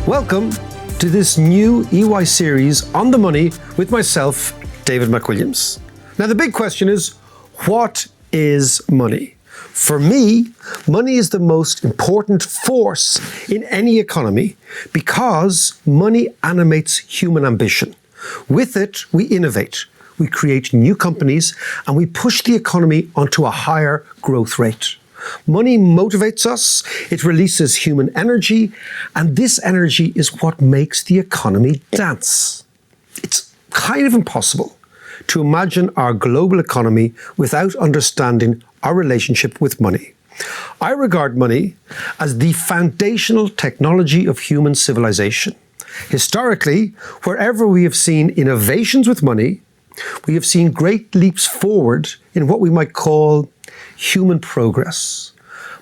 Welcome to this new EY series on the money with myself, David McWilliams. Now, the big question is, what is money? For me, money is the most important force in any economy because money animates human ambition. With it, we innovate, we create new companies, and we push the economy onto a higher growth rate. Money motivates us, it releases human energy, and this energy is what makes the economy dance. It's kind of impossible to imagine our global economy without understanding our relationship with money. I regard money as the foundational technology of human civilization. Historically, wherever we have seen innovations with money, we have seen great leaps forward in what we might call human progress.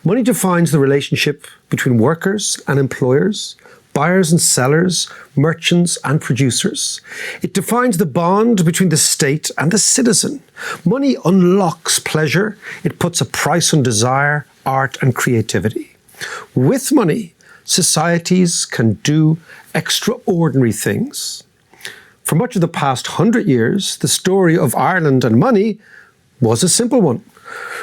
Money defines the relationship between workers and employers, buyers and sellers, merchants and producers. It defines the bond between the state and the citizen. Money unlocks pleasure. It puts a price on desire, art and creativity. With money, societies can do extraordinary things. For much of the past 100 years, the story of Ireland and money was a simple one.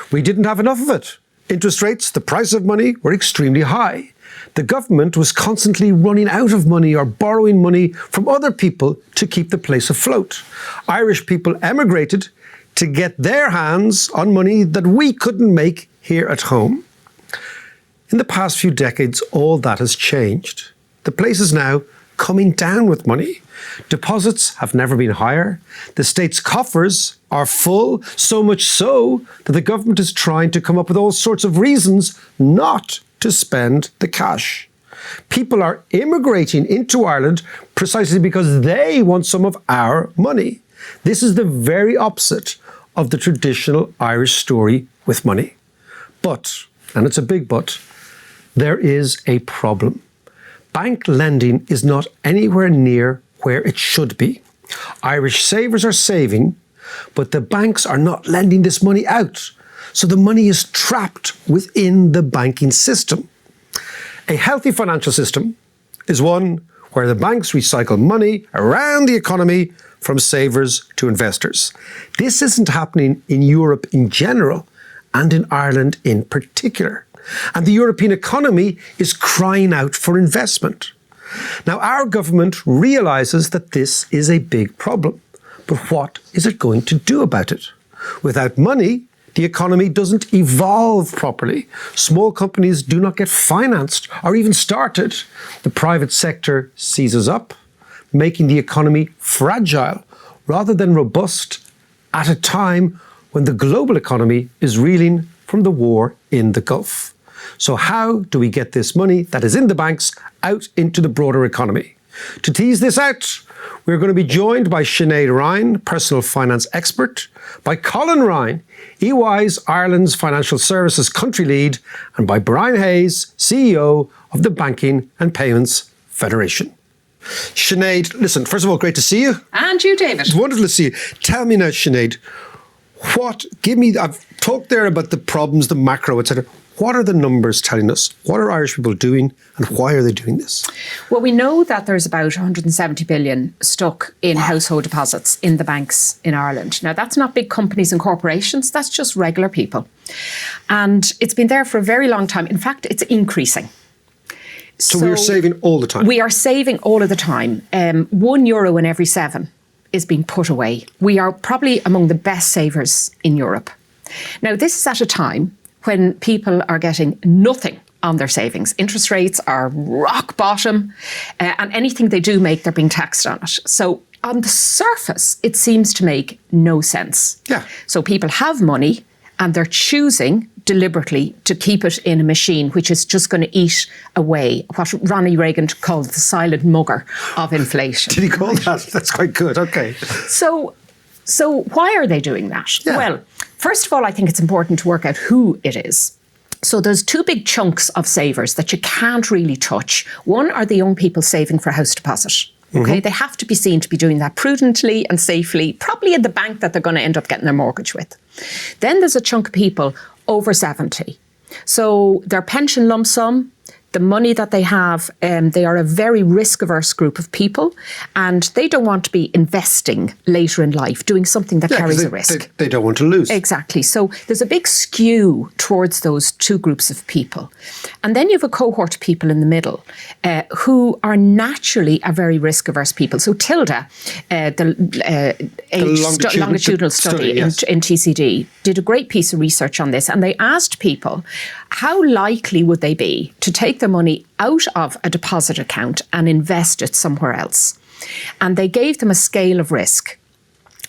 We didn't have enough of it. Interest rates, the price of money, were extremely high. The government was constantly running out of money or borrowing money from other people to keep the place afloat. Irish people emigrated to get their hands on money that we couldn't make here at home. In the past few decades, all that has changed. The place is now coming down with money. Deposits have never been higher. The state's coffers are full, so much so that the government is trying to come up with all sorts of reasons not to spend the cash. People are immigrating into Ireland precisely because they want some of our money. This is the very opposite of the traditional Irish story with money. But, and it's a big but, there is a problem. Bank lending is not anywhere near where it should be. Irish savers are saving, but the banks are not lending this money out. So the money is trapped within the banking system. A healthy financial system is one where the banks recycle money around the economy from savers to investors. This isn't happening in Europe in general and in Ireland in particular. And the European economy is crying out for investment. Now, our government realizes that this is a big problem. But what is it going to do about it? Without money, the economy doesn't evolve properly. Small companies do not get financed or even started. The private sector seizes up, making the economy fragile rather than robust at a time when the global economy is reeling from the war in the Gulf. So how do we get this money that is in the banks out into the broader economy? To tease this out, we're going to be joined by Sinead Ryan, personal finance expert, by Colin Ryan, EY's Ireland's Financial Services Country Lead, and by Brian Hayes, CEO of the Banking and Payments Federation. Sinead, listen, first of all, great to see you. And you, David. It's wonderful to see you. Tell me now, Sinead, I've talked there about the problems, the macro, etc. What are the numbers telling us? What are Irish people doing and why are they doing this? Well, we know that there's about 170 billion stuck in household deposits in the banks in Ireland. Now, that's not big companies and corporations, that's just regular people. And it's been there for a very long time. In fact, it's increasing. So we're saving all the time? We are saving all of the time. €1 in every 7 is being put away. We are probably among the best savers in Europe. Now, this is at a time when people are getting nothing on their savings. Interest rates are rock bottom, and anything they do make, they're being taxed on it. So on the surface, it seems to make no sense. Yeah. So people have money and they're choosing deliberately to keep it in a machine which is just going to eat away what Ronnie Reagan called the silent mugger of inflation. Did he call that? That's quite good. Okay. So why are they doing that? Yeah. Well, first of all, I think it's important to work out who it is. So there's two big chunks of savers that you can't really touch. One are the young people saving for a house deposit. Okay, they have to be seen to be doing that prudently and safely, probably in the bank that they're going to end up getting their mortgage with. Then there's a chunk of people over 70. So their pension lump sum, The money that they have, they are a very risk-averse group of people, and they don't want to be investing later in life, doing something that carries a risk. They don't want to lose. Exactly. So there's a big skew towards those two groups of people. And then you have a cohort of people in the middle who are naturally a very risk-averse people. So Tilda, the longitudinal study yes. in TCD, did a great piece of research on this, and they asked people how likely would they be to take their money out of a deposit account and invest it somewhere else. And they gave them a scale of risk.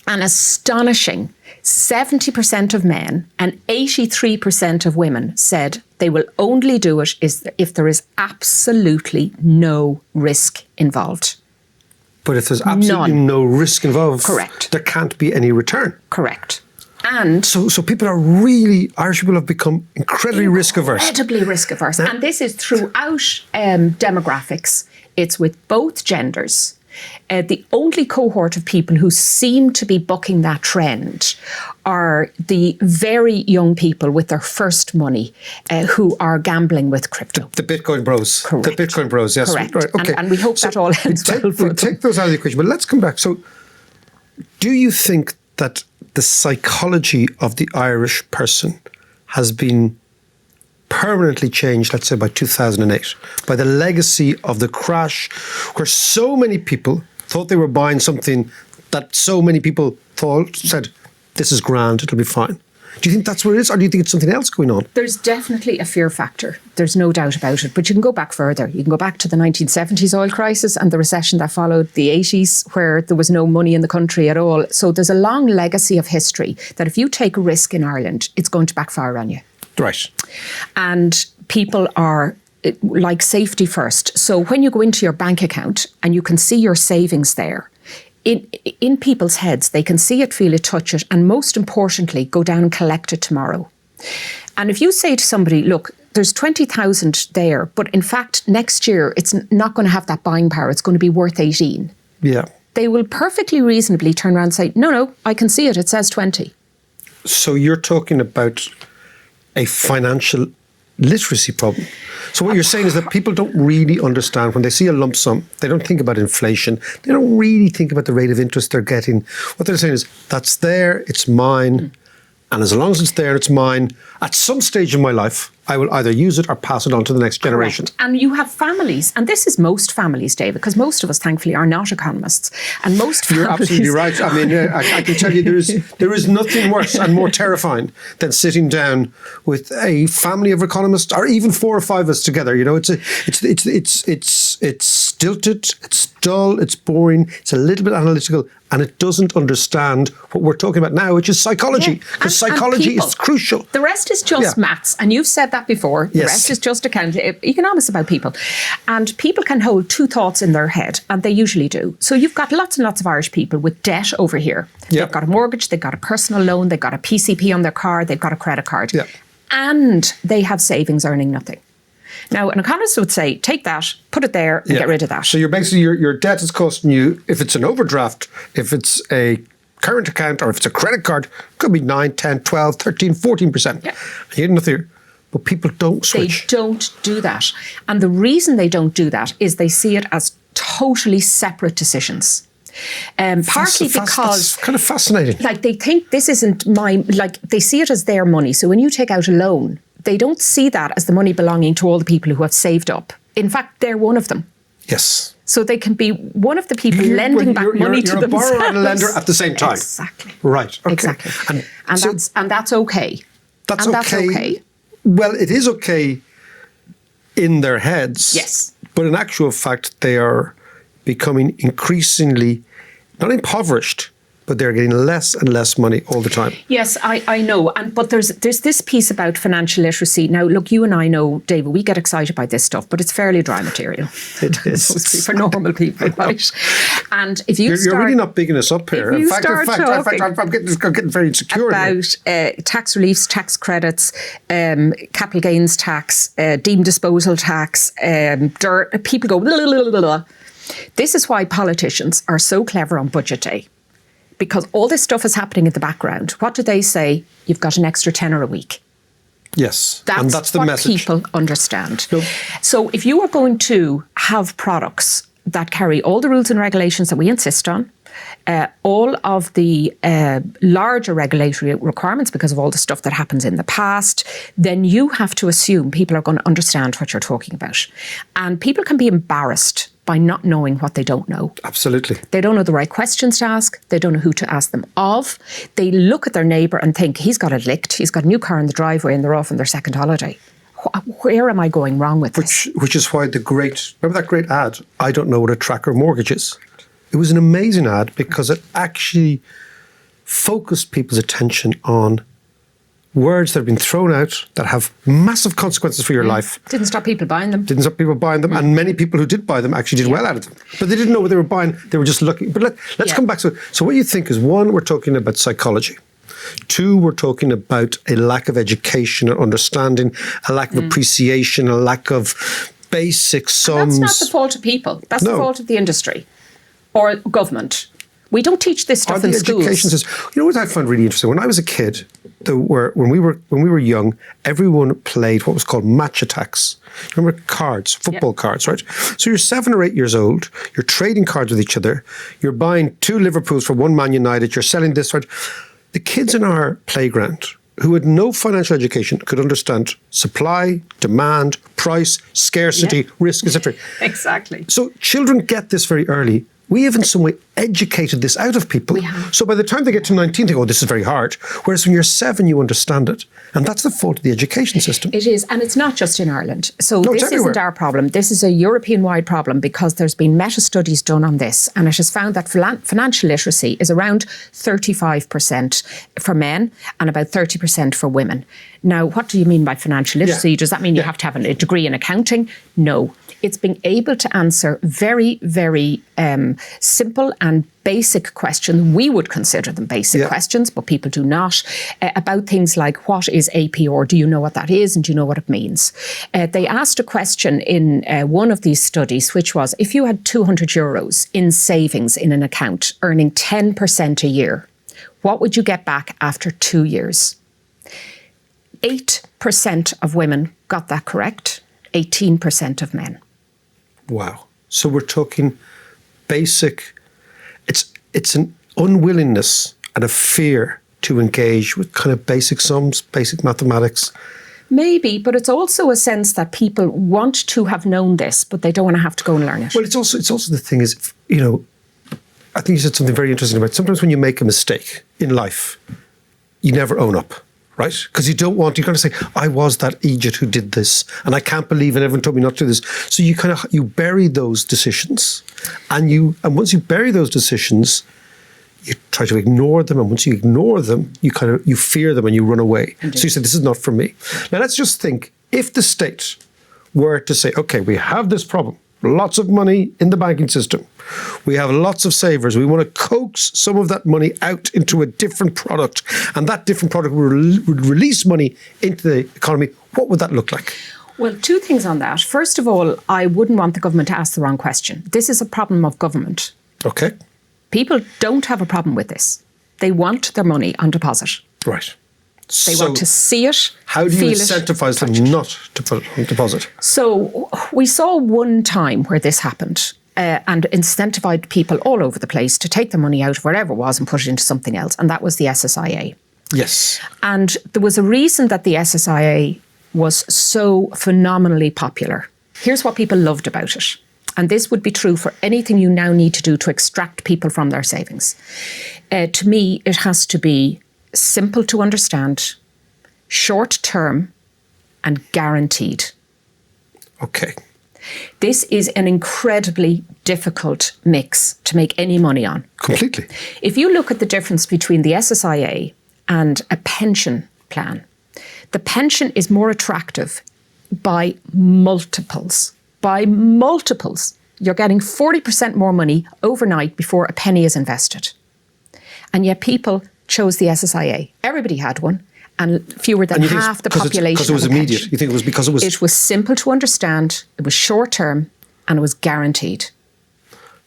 An astonishing 70% of men and 83% of women said they will only do it if there is absolutely no risk involved. But if there's absolutely no risk involved, correct, there can't be any return. Correct. And so people are really, Irish people have become incredibly risk-averse. Incredibly risk-averse. And this is throughout demographics. It's with both genders. The only cohort of people who seem to be bucking that trend are the very young people with their first money who are gambling with crypto. The Bitcoin bros. Correct. The Bitcoin bros, yes. Correct. Right, okay. And we hope that all ends well for them. Take those out of the equation, but let's come back. So do you think that the psychology of the Irish person has been permanently changed, let's say by 2008, by the legacy of the crash, where so many people thought they were buying something that so many people said, this is grand, it'll be fine. Do you think that's what it is, or do you think it's something else going on? There's definitely a fear factor. There's no doubt about it. But you can go back further. You can go back to the 1970s oil crisis and the recession that followed, the 80s, where there was no money in the country at all. So there's a long legacy of history that if you take a risk in Ireland, it's going to backfire on you. Right. And people are like safety first. So when you go into your bank account and you can see your savings there, in people's heads, they can see it, feel it, touch it, and most importantly, go down and collect it tomorrow. And if you say to somebody, look, there's 20,000 there, but in fact, next year, it's not going to have that buying power. It's going to be worth 18. Yeah. They will perfectly reasonably turn around and say, no, I can see it. It says 20. So you're talking about a financial literacy problem. So what you're saying is that people don't really understand when they see a lump sum, they don't think about inflation, they don't really think about the rate of interest they're getting. What they're saying is, that's there, it's mine, and as long as it's there, it's mine, at some stage in my life, I will either use it or pass it on to the next generation. Correct. And you have families, and this is most families, David, because most of us, thankfully, are not economists. And most families... You're absolutely right. I mean, I can tell you there is nothing worse and more terrifying than sitting down with a family of economists, or even 4 or 5 of us together. You know, it's stilted, it's dull, it's boring, it's a little bit analytical, and it doesn't understand what we're talking about now, which is psychology. Because psychology is crucial. The rest is just maths, and you've said that before. The rest is just economics about people. And people can hold 2 thoughts in their head, and they usually do. So you've got lots and lots of Irish people with debt over here. They've got a mortgage, they've got a personal loan, they've got a PCP on their car, they've got a credit card. And they have savings earning nothing. Now, an economist would say, take that, put it there, and get rid of that. So you're basically, your debt is costing you, if it's an overdraft, if it's a current account, or if it's a credit card, it could be 9, 10, 12, 13, 14%. Yeah. And you get nothing. But people don't switch. They don't do that. And the reason they don't do that is they see it as totally separate decisions. Partly because... That's kind of fascinating. Like, they think this isn't my... Like, they see it as their money. So when you take out a loan, they don't see that as the money belonging to all the people who have saved up. In fact, they're one of them. Yes. So they can be one of the people lending back money to themselves. You're a borrower and a lender at the same time. Exactly. Right. Okay. Exactly. And that's okay. That's okay. Well, it is okay in their heads. Yes. But in actual fact, they are becoming increasingly, not impoverished, but they're getting less and less money all the time. Yes, I know. But there's this piece about financial literacy. Now, look, you and I know, David, we get excited by this stuff, but it's fairly dry material. It is. For normal people, right? And if you're really not bigging us up here. In fact, I'm getting very insecure about tax reliefs, tax credits, capital gains tax, deemed disposal tax, dirt. People go, blah, blah, blah, blah. This is why politicians are so clever on budget day. Because all this stuff is happening in the background. What do they say? You've got an extra tenner a week. Yes, and that's the what message people understand. No. So if you are going to have products that carry all the rules and regulations that we insist on, all of the larger regulatory requirements because of all the stuff that happens in the past, then you have to assume people are going to understand what you're talking about. And people can be embarrassed by not knowing what they don't know. Absolutely. They don't know the right questions to ask. They don't know who to ask them of. They look at their neighbour and think, he's got it licked. He's got a new car in the driveway and they're off on their second holiday. Where am I going wrong with this? Which is why remember that great ad, I don't know what a tracker mortgage is? It was an amazing ad because it actually focused people's attention on words that have been thrown out that have massive consequences for your life. Didn't stop people buying them. Didn't stop people buying them. And many people who did buy them actually did well out of them. But they didn't know what they were buying. They were just looking. But let's come back. So what you think is, one, we're talking about psychology. Two, we're talking about a lack of education and understanding, a lack of appreciation, a lack of basic sums. And that's not the fault of people. That's the fault of the industry or government. We don't teach this stuff in schools. Education says, you know what I found really interesting? When I was a kid, when we were young, everyone played what was called match attacks. Remember cards, football cards, right? So you're 7 or 8 years old, you're trading cards with each other, you're buying 2 Liverpools for 1 Man United, you're selling this, right? The kids in our playground who had no financial education could understand supply, demand, price, scarcity, risk, etc. Exactly. So children get this very early. We have in some way educated this out of people. So by the time they get to 19, they go, oh, this is very hard. Whereas when you're 7, you understand it. And that's the fault of the education system. It is. And it's not just in Ireland. So No, this isn't our problem. This is a European-wide problem because there's been meta-studies done on this. And it has found that financial literacy is around 35% for men and about 30% for women. Now, what do you mean by financial literacy? Does that mean you have to have a degree in accounting? No. It's being able to answer very, very simple and basic questions. We would consider them basic questions, but people do not, about things like what is APR? Do you know what that is? And do you know what it means? They asked a question in one of these studies, which was, if you had 200 euros in savings in an account, earning 10% a year, what would you get back after 2 years? 8% of women got that correct, 18% of men. Wow. So we're talking basic, it's an unwillingness and a fear to engage with kind of basic sums, basic mathematics. Maybe, but it's also a sense that people want to have known this, but they don't want to have to go and learn it. Well, it's also the thing is, you know, I think you said something very interesting about sometimes when you make a mistake in life, you never own up. Right? Because you're going to say, I was that idiot who did this and I can't believe it, everyone told me not to do this. So you bury those decisions and once you bury those decisions, you try to ignore them, and once you ignore them, you fear them and you run away. Indeed. So you say, this is not for me. Now let's just think, if the state were to say, okay, we have this problem, lots of money in the banking system. We have lots of savers. We want to coax some of that money out into a different product, and that different product would release money into the economy. What would that look like? Well, 2 things on that. First of all, I wouldn't want the government to ask the wrong question. This is a problem of government. Okay. People don't have a problem with this. They want their money on deposit. Right. They want to see it. How do you incentivise them not to put it on deposit? So we saw one time where this happened and incentivized people all over the place to take their money out of wherever it was and put it into something else. And that was the SSIA. Yes. And there was a reason that the SSIA was so phenomenally popular. Here's what people loved about it. And this would be true for anything you now need to do to extract people from their savings. To me, it has to be simple to understand, short term, and guaranteed. Okay. This is an incredibly difficult mix to make any money on. Completely. If you look at the difference between the SSIA and a pension plan, the pension is more attractive by multiples. By multiples. You're getting 40% more money overnight before a penny is invested. And yet people chose the SSIA. Everybody had one, and fewer than half the population. Because it was immediate. You think it was because it was? It was simple to understand, it was short term, and it was guaranteed.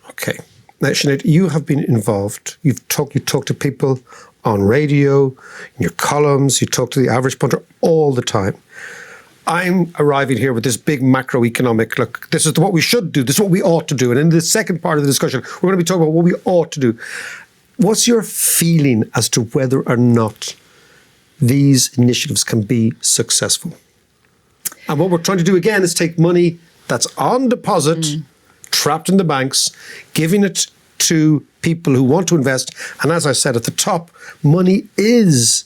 Okay. Now, Sinead, you have been involved. You talk to people on radio, in your columns, you talk to the average punter all the time. I'm arriving here with this big macroeconomic, look, this is what we should do, this is what we ought to do. And in the second part of the discussion, we're going to be talking about what we ought to do. What's your feeling as to whether or not these initiatives can be successful? And what we're trying to do again is take money that's on deposit, trapped in the banks, giving it to people who want to invest. And as I said at the top, money is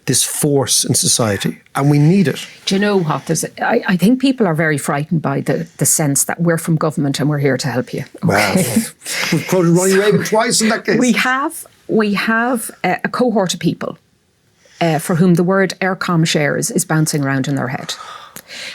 this force in society, and we need it. Do you know what? I think people are very frightened by the sense that we're from government and we're here to help you. Okay? Well, we've quoted Ronnie Reagan twice in that case. We have a cohort of people for whom the word Eircom shares is bouncing around in their head.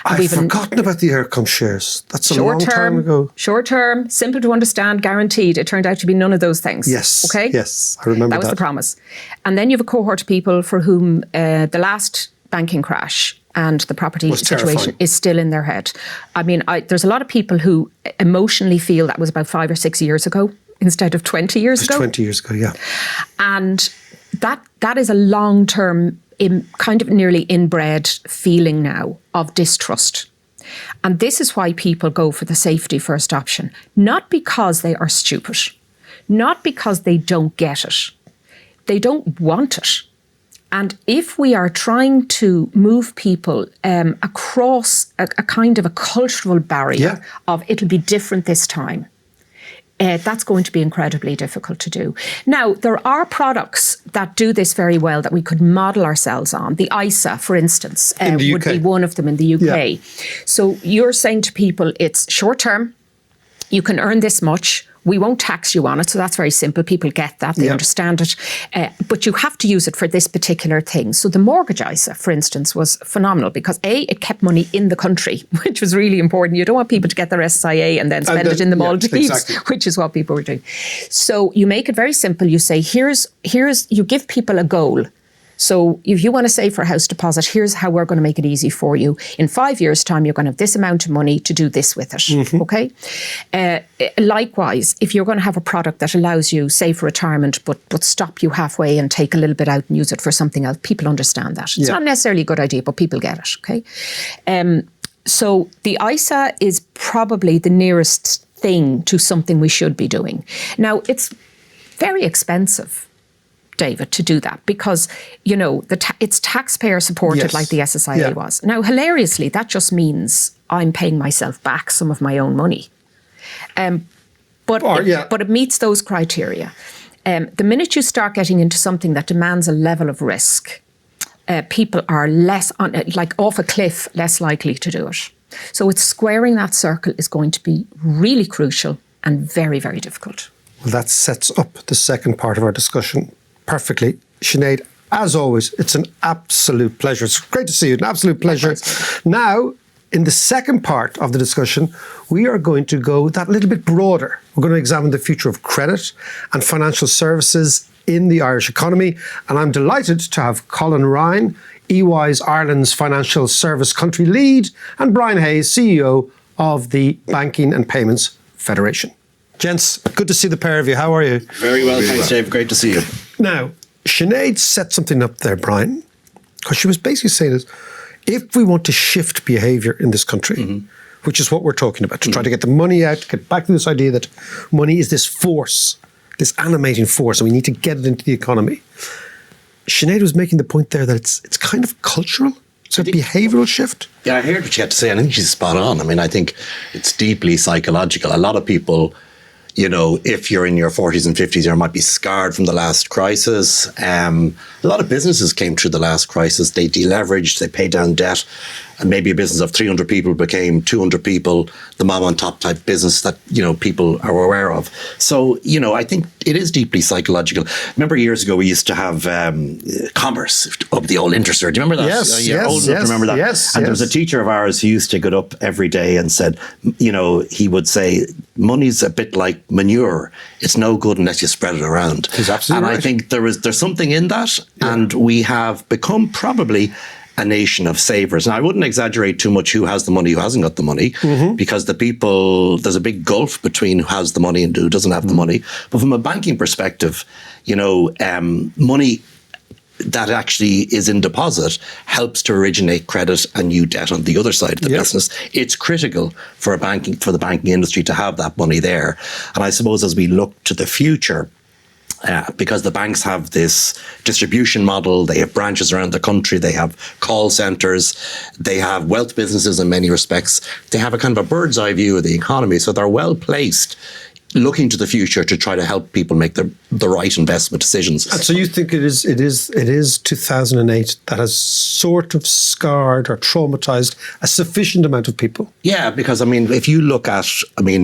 I've forgotten about the Eircom shares. That's a long time ago. Short term, simple to understand, guaranteed. It turned out to be none of those things. Yes. Okay? Yes, I remember that. That was the promise. And then you have a cohort of people for whom the last banking crash and the property situation is still in their head. I mean, there's a lot of people who emotionally feel that was about 5 or 6 years ago instead of 20 years ago. 20 years ago, yeah. And that is a long-term, kind of nearly inbred feeling now of distrust. And this is why people go for the safety first option. Not because they are stupid, not because they don't get it. They don't want it. And if we are trying to move people across a kind of a cultural barrier of it'll be different this time, that's going to be incredibly difficult to do. Now, there are products that do this very well that we could model ourselves on. The ISA, for instance, would be one of them in the UK. Yeah. So you're saying to people, it's short term, you can earn this much, we won't tax you on it. So that's very simple. People get that. They understand it. But you have to use it for this particular thing. So the mortgage ISA, for instance, was phenomenal because A, it kept money in the country, which was really important. You don't want people to get their SIA and then spend it in the Maldives, which is what people were doing. So you make it very simple. You say, you give people a goal. So if you want to save for a house deposit, here's how we're going to make it easy for you. In 5 years' time, you're going to have this amount of money to do this with it, okay? Likewise, if you're going to have a product that allows you save for retirement, but stop you halfway and take a little bit out and use it for something else, people understand that. It's not necessarily a good idea, but people get it, okay? So the ISA is probably the nearest thing to something we should be doing. Now, it's very expensive, David, to do that because, you know, it's taxpayer supported like the SSIA was. Now, hilariously, that just means I'm paying myself back some of my own money. But it meets those criteria. The minute you start getting into something that demands a level of risk, people are off a cliff, less likely to do it. So it's squaring that circle is going to be really crucial and very, very difficult. Well, that sets up the second part of our discussion perfectly. Sinead, as always, it's an absolute pleasure. It's great to see you. An absolute pleasure. Now, in the second part of the discussion, we are going to go that little bit broader. We're going to examine the future of credit and financial services in the Irish economy. And I'm delighted to have Colin Ryan, EY's Ireland's Financial Service Country Lead, and Brian Hayes, CEO of the Banking and Payments Federation. Gents, good to see the pair of you. How are you? Very well, thanks, Dave. Great to see you. Now, Sinead set something up there, Brian, because she was basically saying this, if we want to shift behaviour in this country, which is what we're talking about, to try to get the money out, get back to this idea that money is this force, this animating force, and we need to get it into the economy. Sinead was making the point there that it's kind of cultural. It's a behavioural shift. Yeah, I heard what you had to say, and I think she's spot on. I mean, I think it's deeply psychological. A lot of people, you know, if you're in your 40s and 50s, you might be scarred from the last crisis. A lot of businesses came through the last crisis. They deleveraged, they paid down debt, and maybe a business of 300 people became 200 people, the mom on top type business that, you know, people are aware of. So, you know, I think it is deeply psychological. Remember years ago, we used to have commerce up the old interest rate. Do you remember that? Yes, You're old enough to remember that. Yes, and there was a teacher of ours who used to get up every day and said, you know, he would say, money's a bit like manure. It's no good unless you spread it around. He's absolutely right. And I think there's something in that. Yeah. And we have become probably a nation of savers. And I wouldn't exaggerate too much who has the money, who hasn't got the money, because there's a big gulf between who has the money and who doesn't have the money. But from a banking perspective, you know, money that actually is in deposit helps to originate credit and new debt on the other side of the business. It's critical for the banking industry to have that money there. And I suppose as we look to the future, because the banks have this distribution model, they have branches around the country, they have call centres, they have wealth businesses in many respects. They have a kind of a bird's eye view of the economy, so they're well placed looking to the future to try to help people make the right investment decisions. And so you think it is 2008 that has sort of scarred or traumatized a sufficient amount of people? Yeah, because I mean, if you look at,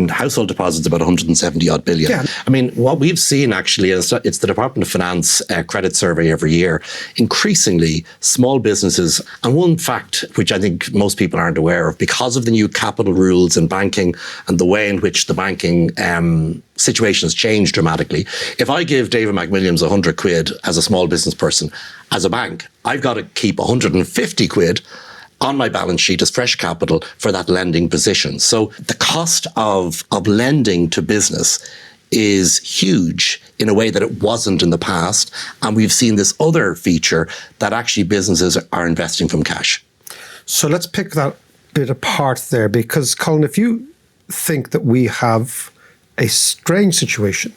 household deposits about 170 odd billion. Yeah. I mean, what we've seen actually is it's the Department of Finance credit survey every year. Increasingly, small businesses, and one fact which I think most people aren't aware of, because of the new capital rules in banking and the way in which the banking situation has changed dramatically. If I give David McWilliams 100 quid as a small business person, as a bank, I've got to keep 150 quid on my balance sheet as fresh capital for that lending position. So the cost of lending to business is huge in a way that it wasn't in the past. And we've seen this other feature that actually businesses are investing from cash. So let's pick that bit apart there, because Colin, if you think that we have a strange situation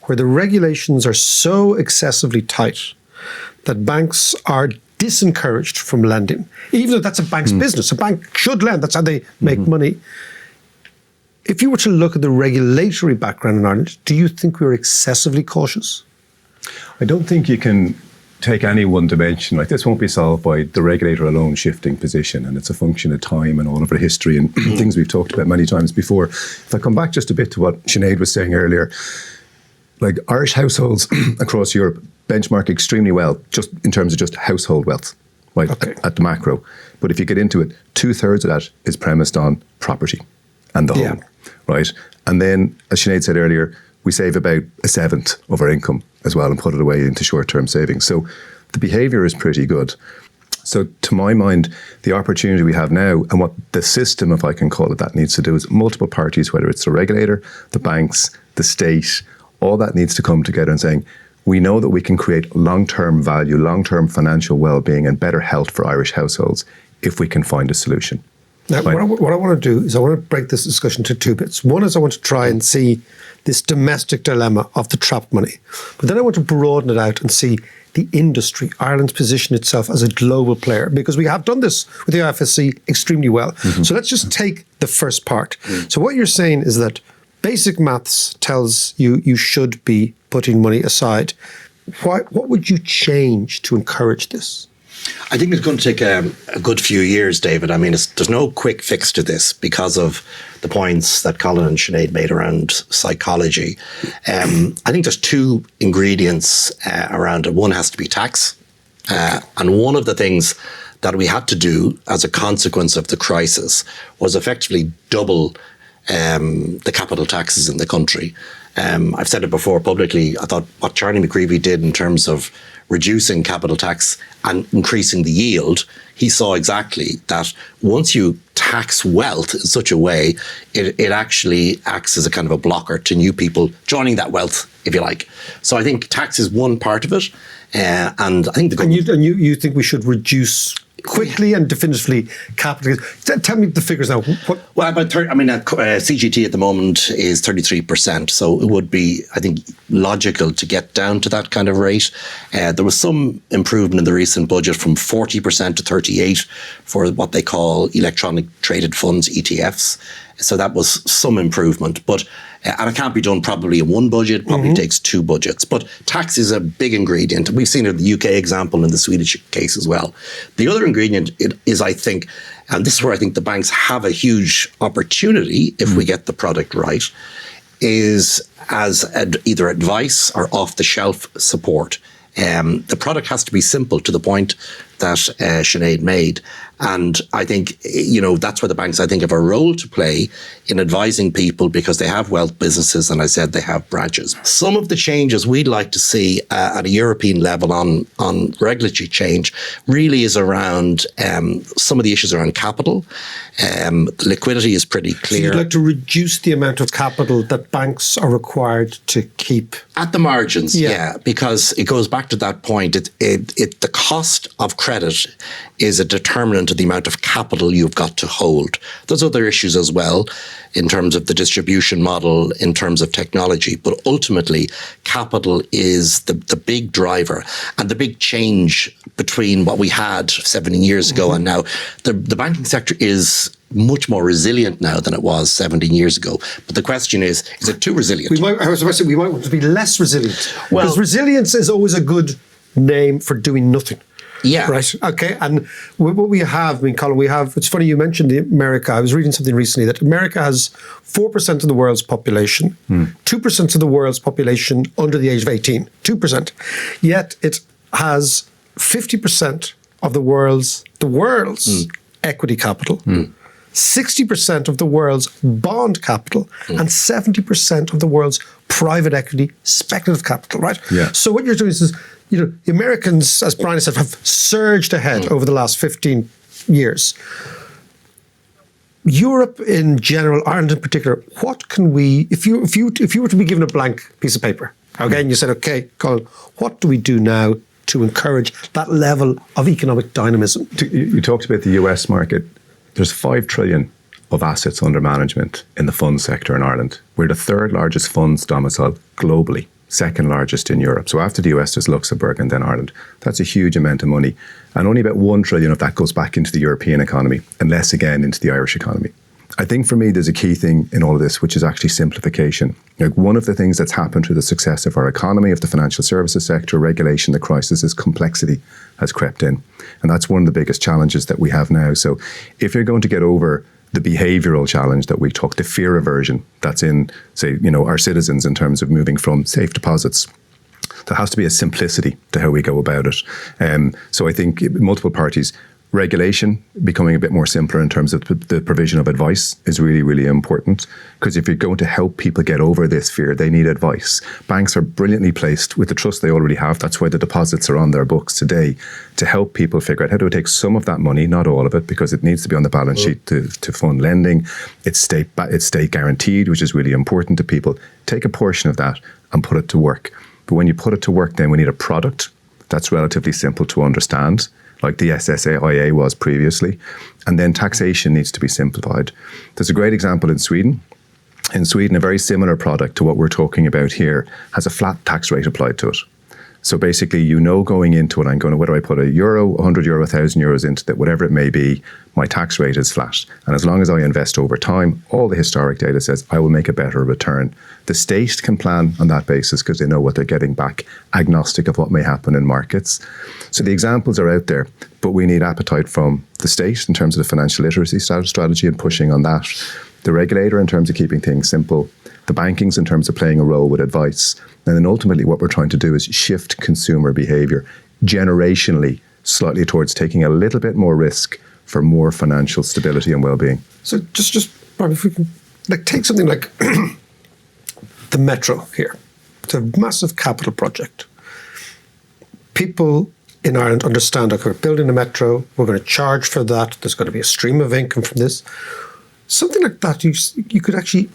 where the regulations are so excessively tight that banks are disencouraged from lending, even though that's a bank's business. A bank should lend. That's how they make money. If you were to look at the regulatory background in Ireland, do you think we're excessively cautious? I don't think you can take any one dimension. Like, this won't be solved by the regulator alone shifting position, and it's a function of time and all of our history and things we've talked about many times before. If I come back just a bit to what Sinead was saying earlier, like, Irish households across Europe benchmark extremely well just in terms of just household wealth, right, at the macro. But if you get into it, 2/3 of that is premised on property and the home, right? And then, as Sinead said earlier, we save about 1/7 of our income as well and put it away into short-term savings. So the behaviour is pretty good. So to my mind, the opportunity we have now, and what the system, if I can call it that, needs to do, is multiple parties, whether it's the regulator, the banks, the state, all that needs to come together and saying, we know that we can create long-term value, long-term financial well-being and better health for Irish households if we can find a solution. Now, what I want to do is I want to break this discussion into two bits. One is I want to try and see this domestic dilemma of the trapped money. But then I want to broaden it out and see the industry, Ireland's position itself as a global player, because we have done this with the IFSC extremely well. So let's just take the first part. So what you're saying is that basic maths tells you you should be putting money aside. What would you change to encourage this? I think it's going to take a good few years, David. I mean, there's no quick fix to this because of the points that Colin and Sinead made around psychology. I think there's two ingredients around it. One has to be tax. And one of the things that we had to do as a consequence of the crisis was effectively double the capital taxes in the country. I've said it before publicly. I thought what Charlie McCreevy did in terms of reducing capital tax and increasing the yield, he saw exactly that once you tax wealth in such a way, it actually acts as a kind of a blocker to new people joining that wealth, if you like. So I think tax is one part of it. And I think the government... And you think we should reduce quickly and definitively capital? Tell me the figures now. Well, about CGT at the moment is 33%, so it would be, I think, logical to get down to that kind of rate. There was some improvement in the recent budget from 40% to 38% for what they call electronic traded funds, ETFs. So that was some improvement, but and it can't be done probably in one budget, probably takes two budgets. But tax is a big ingredient. We've seen it in the UK example and the Swedish case as well. The other ingredient is, I think, and this is where I think the banks have a huge opportunity if we get the product right, is as either advice or off-the-shelf support. The product has to be simple to the point that Sinead made. And I think, that's where the banks, I think, have a role to play in advising people because they have wealth businesses and I said they have branches. Some of the changes we'd like to see at a European level on regulatory change really is around some of the issues around capital. Liquidity is pretty clear. So you'd like to reduce the amount of capital that banks are required to keep? At the margins, yeah, because it goes back back to that point, the cost of credit is a determinant of the amount of capital you've got to hold. There's other issues as well in terms of the distribution model, in terms of technology, but ultimately capital is the big driver and the big change between what we had 17 years ago and now. The banking sector is much more resilient now than it was 17 years ago. But the question is it too resilient? We might want to be less resilient. Because resilience is always a good name for doing nothing. Yeah. Right. Okay. And what we have, Colin, it's funny you mentioned America. I was reading something recently that America has 4% of the world's population, 2% of the world's population under the age of 18, 2%. Yet it has 50% of the world's equity capital. 60% of the world's bond capital and 70% of the world's private equity speculative capital, right? Yeah. So what you're doing is, the Americans, as Brian said, have surged ahead over the last 15 years. Europe in general, Ireland in particular, what can we, if you were to be given a blank piece of paper, okay, and you said, okay, Colin, what do we do now to encourage that level of economic dynamism? You talked about the US market. There's 5 trillion of assets under management in the fund sector in Ireland. We're the 3rd largest funds domicile globally, 2nd largest in Europe. So after the US, there's Luxembourg and then Ireland. That's a huge amount of money. And only about 1 trillion of that goes back into the European economy and less again into the Irish economy. I think for me, there's a key thing in all of this, which is actually simplification. Like one of the things that's happened to the success of our economy, of the financial services sector, regulation, the crisis, is complexity has crept in. And that's one of the biggest challenges that we have now. So if you're going to get over the behavioral challenge that we talked, the fear aversion that's in, say, our citizens in terms of moving from safe deposits, there has to be a simplicity to how we go about it. So I think multiple parties, regulation becoming a bit more simpler in terms of the provision of advice is really, really important, because if you're going to help people get over this fear, they need advice. Banks are brilliantly placed with the trust they already have. That's why the deposits are on their books today, to help people figure out how to take some of that money, not all of it, because it needs to be on the balance sheet to fund lending. It's state guaranteed, which is really important to people. Take a portion of that and put it to work. But when you put it to work, then we need a product that's relatively simple to understand, like the SSAIA was previously. And then taxation needs to be simplified. There's a great example in Sweden. In Sweden, a very similar product to what we're talking about here has a flat tax rate applied to it. So basically, going into it, I'm going to, whether I put €1, 100 euro, 1,000 euros into it, whatever it may be, my tax rate is flat. And as long as I invest over time, all the historic data says I will make a better return. The state can plan on that basis because they know what they're getting back, agnostic of what may happen in markets. So the examples are out there, but we need appetite from the state in terms of the financial literacy strategy and pushing on that. The regulator in terms of keeping things simple, the bankings in terms of playing a role with advice. And then ultimately what we're trying to do is shift consumer behavior generationally slightly towards taking a little bit more risk for more financial stability and well-being. So just Brian, if we can take something like the metro here. It's a massive capital project. People in Ireland understand, okay, we're building a metro, we're going to charge for that, there's going to be a stream of income from this. Something like that, you could actually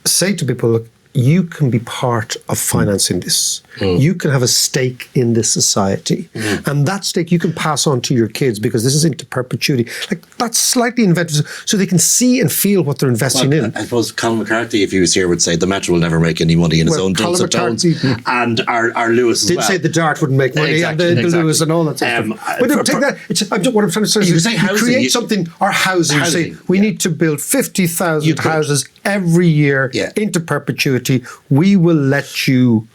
say to people, look, you can be part of financing this. You can have a stake in this society. And that stake you can pass on to your kids because this is into perpetuity. That's slightly inventive so they can see and feel what they're investing in. I suppose Colin McCarthy, if he was here, would say the Metro will never make any money in its own dunce and tones. And our Lewis as well. Did say the Dart wouldn't make money and the Lewis and all that stuff. But take that, what I'm trying to say is you create something, or housing. Say, we need to build 50,000 houses every year into perpetuity. We will let you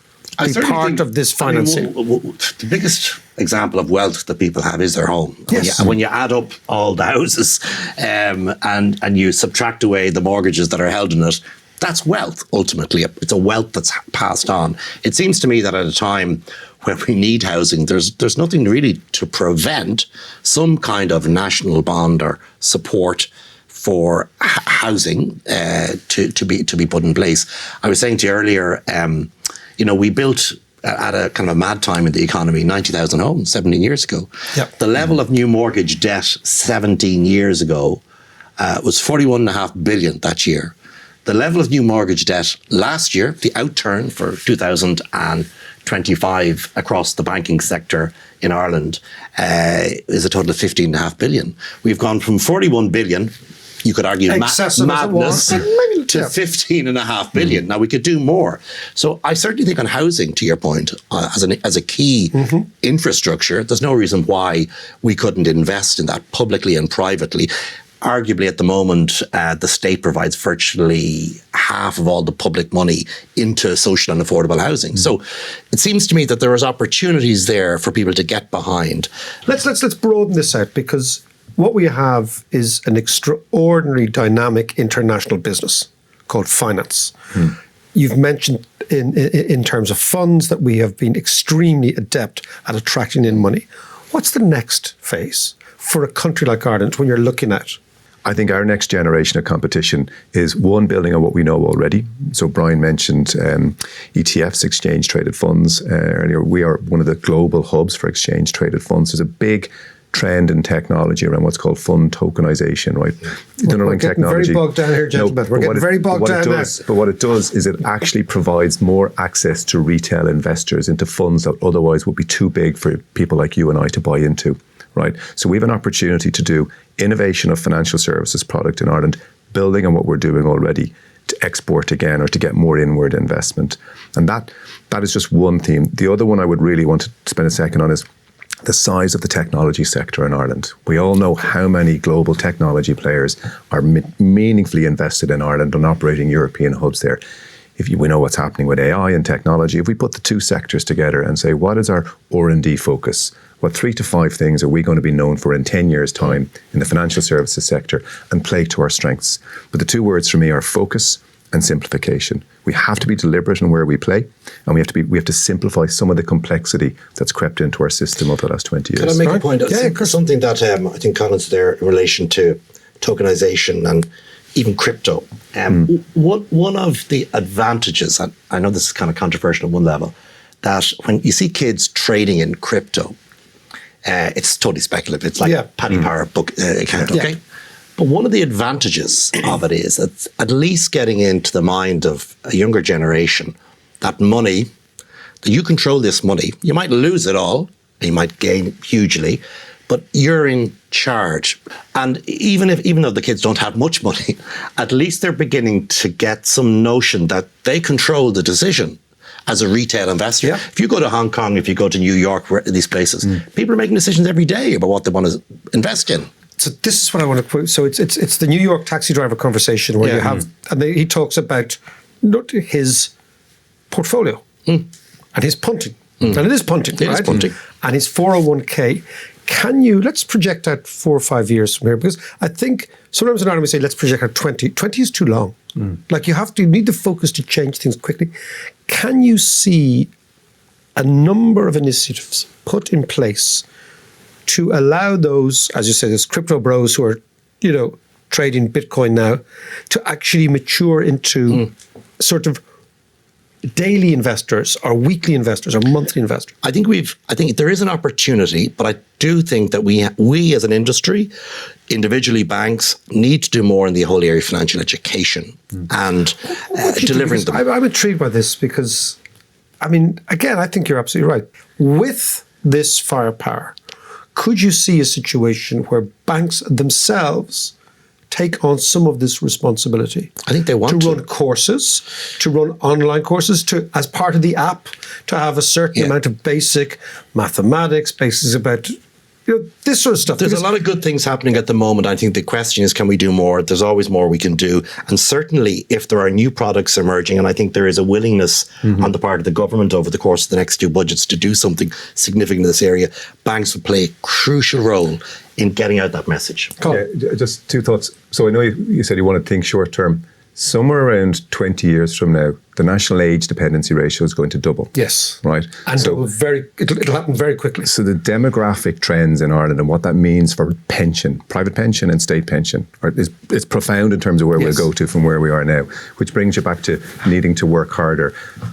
be part of this financing. The biggest example of wealth that people have is their home. Yes. When you add up all the houses and you subtract away the mortgages that are held in it, that's wealth, ultimately. It's a wealth that's passed on. It seems to me that at a time where we need housing, there's nothing really to prevent some kind of national bond or support for housing to be put in place. I was saying to you earlier, we built at a kind of a mad time in the economy, 90,000 homes 17 years ago. Yep. The level of new mortgage debt 17 years ago was 41.5 billion that year. The level of new mortgage debt last year, the outturn for 25 across the banking sector in Ireland is a total of 15.5 billion. We've gone from 41 billion, you could argue madness, to 15.5 billion. Now we could do more. So I certainly think on housing, to your point, as a key infrastructure, there's no reason why we couldn't invest in that publicly and privately. Arguably, at the moment, the state provides virtually half of all the public money into social and affordable housing. So it seems to me that there is opportunities there for people to get behind. Let's broaden this out, because what we have is an extraordinary dynamic international business called finance. You've mentioned in terms of funds that we have been extremely adept at attracting in money. What's the next phase for a country like Ireland when you're looking at? I think our next generation of competition is, one, building on what we know already. So Brian mentioned ETFs, exchange traded funds earlier. We are one of the global hubs for exchange traded funds. There's a big trend in technology around what's called fund tokenization, right? We're getting very bogged down here, gentlemen. We're getting very bogged down now. But what it does is it actually provides more access to retail investors into funds that otherwise would be too big for people like you and I to buy into, right? So we have an opportunity to do innovation of financial services product in Ireland, building on what we're doing already, to export again or to get more inward investment. And that is just one theme. The other one I would really want to spend a second on is the size of the technology sector in Ireland. We all know how many global technology players are meaningfully invested in Ireland and operating European hubs there. We know what's happening with AI and technology. If we put the two sectors together and say, what is our R&D focus? What 3 to 5 things are we going to be known for in 10 years' time in the financial services sector, and play to our strengths? But the two words for me are focus and simplification. We have to be deliberate in where we play, and we have to simplify some of the complexity that's crept into our system over the last 20 years. Can I make a point? Something that I think Colin's there in relation to tokenization and even crypto. One of the advantages, and I know this is kind of controversial at one level, that when you see kids trading in crypto, it's totally speculative. It's like Paddy Power book account, okay? Yeah. But one of the advantages of it is that at least getting into the mind of a younger generation that money, that you control this money, you might lose it all, and you might gain hugely, but you're in charge. And even though the kids don't have much money, at least they're beginning to get some notion that they control the decision as a retail investor. Yeah. If you go to Hong Kong, if you go to New York, these places, people are making decisions every day about what they want to invest in. So this is what I want to quote. So it's the New York taxi driver conversation where you have, and he talks about his portfolio and his punting. And it is punting, right? It is punting. And his 401k. Let's project out 4 or 5 years from here, because I think sometimes in Ireland we say, let's project out 20. 20 is too long. Like you need the focus to change things quickly. Can you see a number of initiatives put in place to allow those, as you say, those crypto bros who are, trading Bitcoin now, to actually mature into sort of daily investors or weekly investors or monthly investors? I think there is an opportunity, but I do think that we as an industry, individually banks, need to do more in the whole area of financial education and delivering them. I'm intrigued by this because, again, I think you're absolutely right. With this firepower, could you see a situation where banks themselves take on some of this responsibility? I think they want to run courses, to run online courses, to, as part of the app, to have a certain amount of basic mathematics, basics about this sort of stuff. There's a lot of good things happening at the moment. I think the question is, can we do more? There's always more we can do. And certainly if there are new products emerging, and I think there is a willingness on the part of the government over the course of the next 2 budgets to do something significant in this area, banks will play a crucial role in getting out that message. Yeah, just 2 thoughts. So I know you said you want to think short term. Somewhere around 20 years from now, the national age dependency ratio is going to double. Yes. Right? And it'll happen very quickly. So the demographic trends in Ireland and what that means for pension, private pension and state pension, is profound in terms of where we'll go to from where we are now, which brings you back to needing to work harder.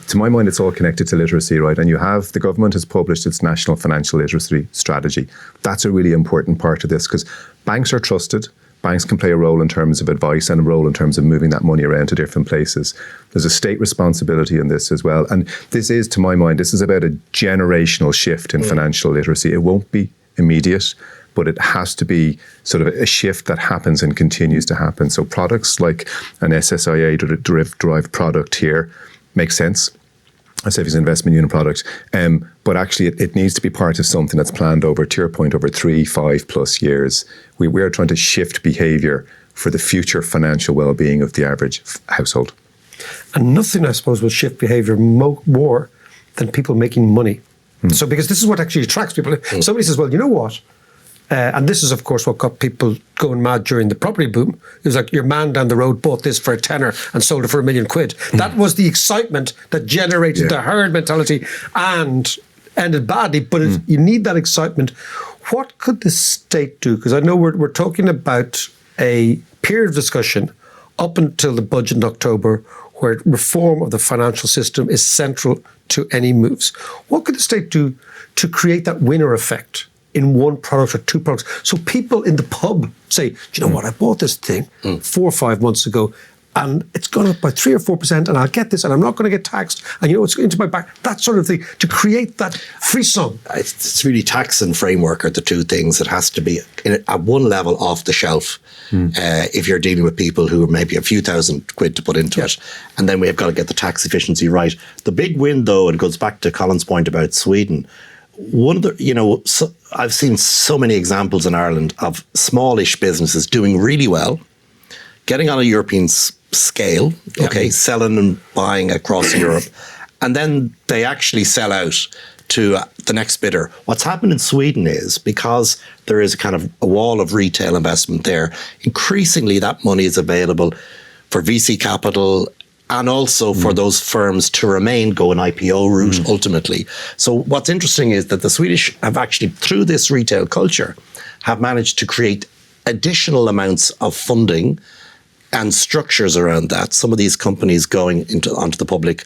To my mind, it's all connected to literacy, right? And the government has published its National Financial Literacy Strategy. That's a really important part of this, because banks are trusted. Banks can play a role in terms of advice and a role in terms of moving that money around to different places. There's a state responsibility in this as well. And this is, to my mind, this is about a generational shift in financial literacy. It won't be immediate, but it has to be sort of a shift that happens and continues to happen. So products like an SSIA derived product here makes sense. A savings investment unit product, but actually it needs to be part of something that's planned over, to your point, over 3, 5+ years. We're trying to shift behaviour for the future financial well-being of the average household. And nothing, I suppose, will shift behaviour more than people making money. So because this is what actually attracts people. Somebody says, well, you know what? And this is, of course, what got people going mad during the property boom. It was like your man down the road bought this for a tenner and sold it for £1 million. That was the excitement that generated the herd mentality and ended badly. But you need that excitement. What could the state do? Because I know we're talking about a period of discussion up until the budget in October, where reform of the financial system is central to any moves. What could the state do to create that winner effect in one product or two products? So people in the pub say, do you know what, I bought this thing 4 or 5 months ago and it's gone up by 3 or 4% and I'll get this and I'm not going to get taxed and you know, it's into my back, that sort of thing, to create that frisson. It's really tax and framework are the two things. It has to be at one level off the shelf if you're dealing with people who are maybe a few £1,000 to put into it. And then we've got to get the tax efficiency right. The big win though, and it goes back to Colin's point about Sweden, one of the, I've seen so many examples in Ireland of smallish businesses doing really well, getting on a European scale, selling and buying across Europe, and then they actually sell out to the next bidder. What's happened in Sweden is, because there is a kind of a wall of retail investment there, increasingly that money is available for VC capital and also for those firms to go an IPO route ultimately. So what's interesting is that the Swedish have actually, through this retail culture, have managed to create additional amounts of funding and structures around that. Some of these companies going onto the public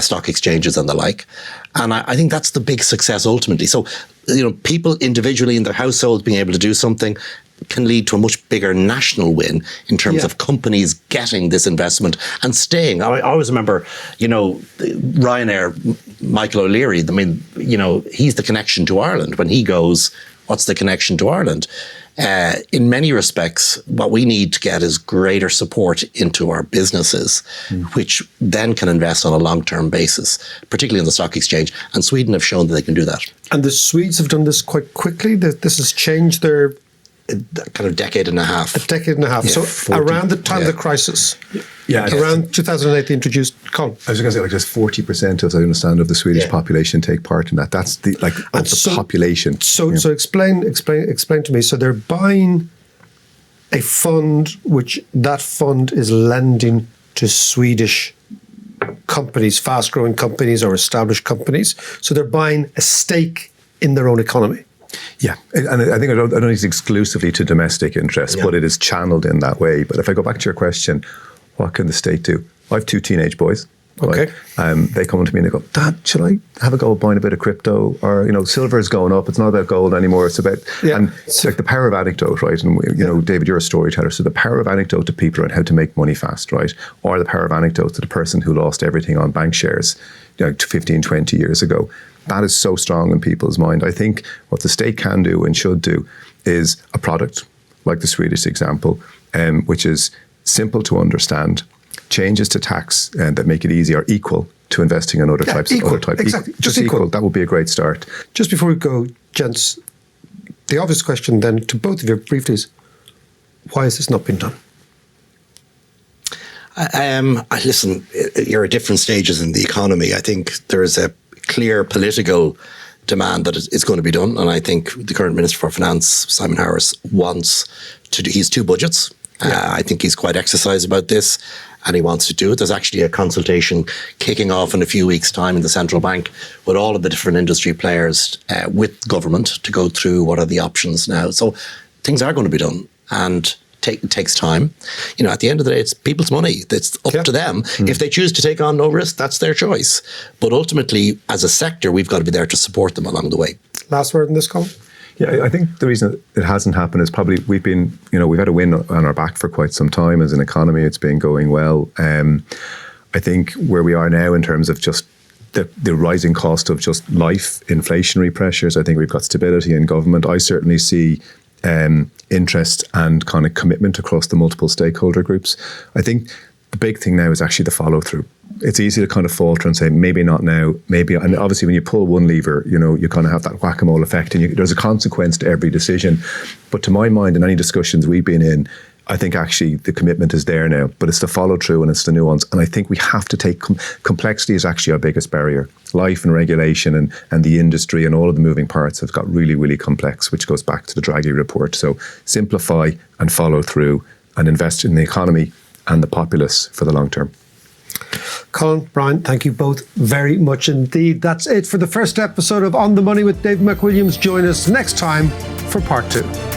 stock exchanges and the like. And I think that's the big success ultimately. So, people individually in their households being able to do something can lead to a much bigger national win in terms of companies getting this investment and staying. I always remember, Ryanair, Michael O'Leary, he's the connection to Ireland. When he goes, what's the connection to Ireland? In many respects, what we need to get is greater support into our businesses, which then can invest on a long-term basis, particularly on the stock exchange. And Sweden have shown that they can do that. And the Swedes have done this quite quickly. This has changed their kind of decade and a half. A decade and a half. Yeah, so 40, around the time of the crisis. Yeah. Around 2008, they introduced Colin. I was going to say, just 40%, as I understand, of the Swedish population take part in that. That's the population. So explain to me. So they're buying a fund, which that fund is lending to Swedish companies, fast-growing companies or established companies. So they're buying a stake in their own economy. Yeah, and I think I don't think it's exclusively to domestic interests, but it is channeled in that way. But if I go back to your question, what can the state do? I have 2 teenage boys. Okay. Right? They come to me and they go, Dad, should I have a go at buying a bit of crypto? Or, silver is going up. It's not about gold anymore. It's about, and it's like the power of anecdote, right? And, David, you're a storyteller. So the power of anecdote to people around how to make money fast, right? Or the power of anecdote to the person who lost everything on bank shares, 15, 20 years ago. That is so strong in people's mind. I think what the state can do and should do is a product, like the Swedish example, which is simple to understand, changes to tax that make it easy or equal to investing in other types. Exactly. Just equal. That would be a great start. Just before we go, gents, the obvious question then to both of you briefly is, why has this not been done? Listen, you're at different stages in the economy. I think there is a clear political demand that it's going to be done. And I think the current Minister for Finance, Simon Harris, wants to do, he's 2 budgets. I think he's quite exercised about this and he wants to do it. There's actually a consultation kicking off in a few weeks' time in the central bank with all of the different industry players with government to go through what are the options now. So things are going to be done and it takes time. At the end of the day, it's people's money. It's up to them. If they choose to take on no risk, that's their choice. But ultimately, as a sector, we've got to be there to support them along the way. Last word in this, Colin? Yeah, I think the reason it hasn't happened is probably we've had a win on our back for quite some time as an economy. It's been going well. I think where we are now in terms of just the rising cost of just life, inflationary pressures, I think we've got stability in government. I certainly see interest and kind of commitment across the multiple stakeholder groups. I think the big thing now is actually the follow through. It's easy to kind of falter and say, maybe not now, maybe. And obviously when you pull one lever, you kind of have that whack-a-mole effect and there's a consequence to every decision. But to my mind, in any discussions we've been in, I think actually the commitment is there now, but it's the follow through and it's the nuance. And I think we have to take complexity is actually our biggest barrier. Life and regulation and the industry and all of the moving parts have got really, really complex, which goes back to the Draghi report. So simplify and follow through and invest in the economy and the populace for the long term. Colin, Brian, thank you both very much indeed. That's it for the first episode of On the Money with David McWilliams. Join us next time for part 2.